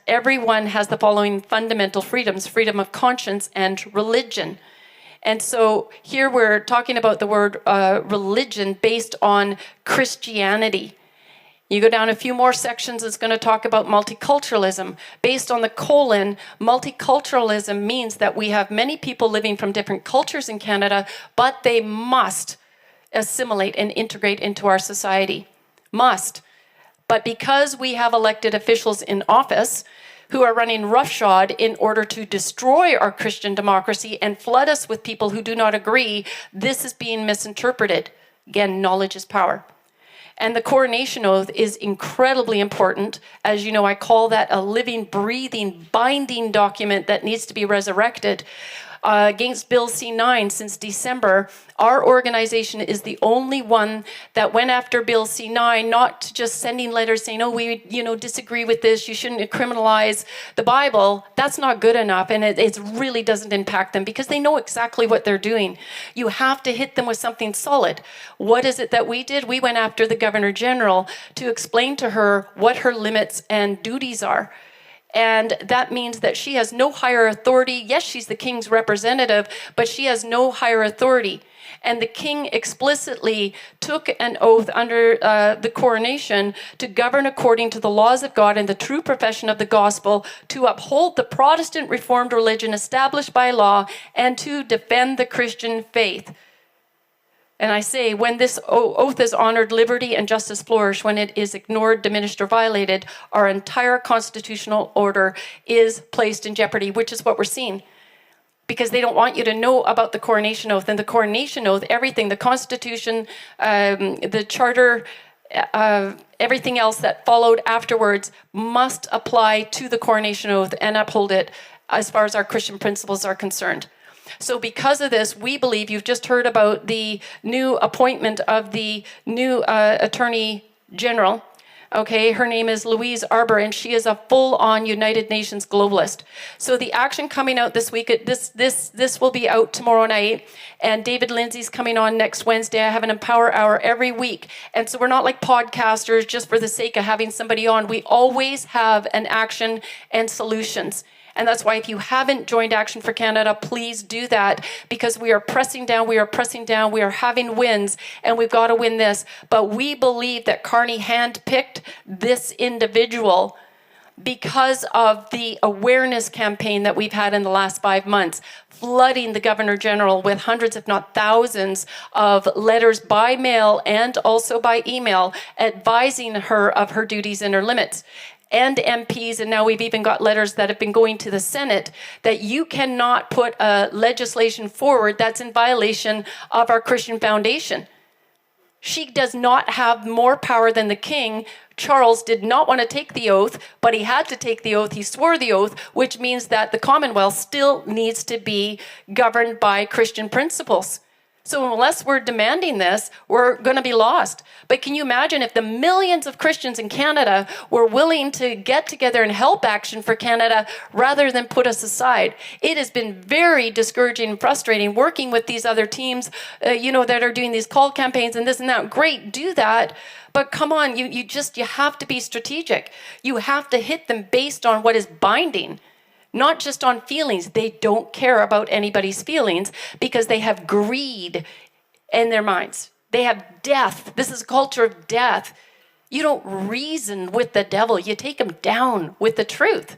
everyone has the following fundamental freedoms: freedom of conscience and religion. And so here we're talking about the word religion based on Christianity. You go down a few more sections, it's going to talk about multiculturalism. Based on the colon, multiculturalism means that we have many people living from different cultures in Canada, but they must assimilate and integrate into our society. Must. But because we have elected officials in office who are running roughshod in order to destroy our Christian democracy and flood us with people who do not agree, this is being misinterpreted. Again, knowledge is power. And the Coronation Oath is incredibly important. As you know, I call that a living, breathing, binding document that needs to be resurrected. Against Bill C-9 since December, our organization is the only one that went after Bill C-9, not just sending letters saying, oh, we disagree with this, you shouldn't criminalize the Bible. That's not good enough, and it really doesn't impact them because they know exactly what they're doing. You have to hit them with something solid. What is it that we did? We went after the Governor General to explain to her what her limits and duties are. And that means that she has no higher authority. Yes, she's the king's representative, but she has no higher authority. And the king explicitly took an oath under the coronation to govern according to the laws of God and the true profession of the gospel, to uphold the Protestant Reformed religion established by law, and to defend the Christian faith. And I say, when this oath is honored, liberty and justice flourish. When it is ignored, diminished, or violated, our entire constitutional order is placed in jeopardy, which is what we're seeing. Because they don't want you to know about the Coronation Oath. And the Coronation Oath, everything, the Constitution, the Charter, everything else that followed afterwards must apply to the Coronation Oath and uphold it as far as our Christian principles are concerned. So because of this, we believe, you've just heard about the new appointment of the new Attorney General. Okay, her name is Louise Arbour, and she is a full-on United Nations globalist. So the action coming out this week, this will be out tomorrow night, and David Lindsay's coming on next Wednesday. I have an Empower Hour every week, and so we're not like podcasters just for the sake of having somebody on. We always have an action and solutions. And that's why if you haven't joined Action for Canada, please do that, because we are pressing down, we are having wins, and we've got to win this. But we believe that Carney handpicked this individual because of the awareness campaign that we've had in the last 5 months, flooding the Governor General with hundreds, if not thousands, of letters by mail and also by email advising her of her duties and her limits. And MPs, and now we've even got letters that have been going to the Senate, that you cannot put a legislation forward that's in violation of our Christian foundation. She does not have more power than the king. Charles did not want to take the oath, but he had to take the oath. He swore the oath, which means that the Commonwealth still needs to be governed by Christian principles. So unless we're demanding this, we're going to be lost. But can you imagine if the millions of Christians in Canada were willing to get together and help Action for Canada rather than put us aside? It has been very discouraging and frustrating working with these other teams, that are doing these call campaigns and this and that. Great, do that. But come on, you have to be strategic. You have to hit them based on what is binding. Not just on feelings. They don't care about anybody's feelings because they have greed in their minds. They have death. This is a culture of death. You don't reason with the devil. You take him down with the truth.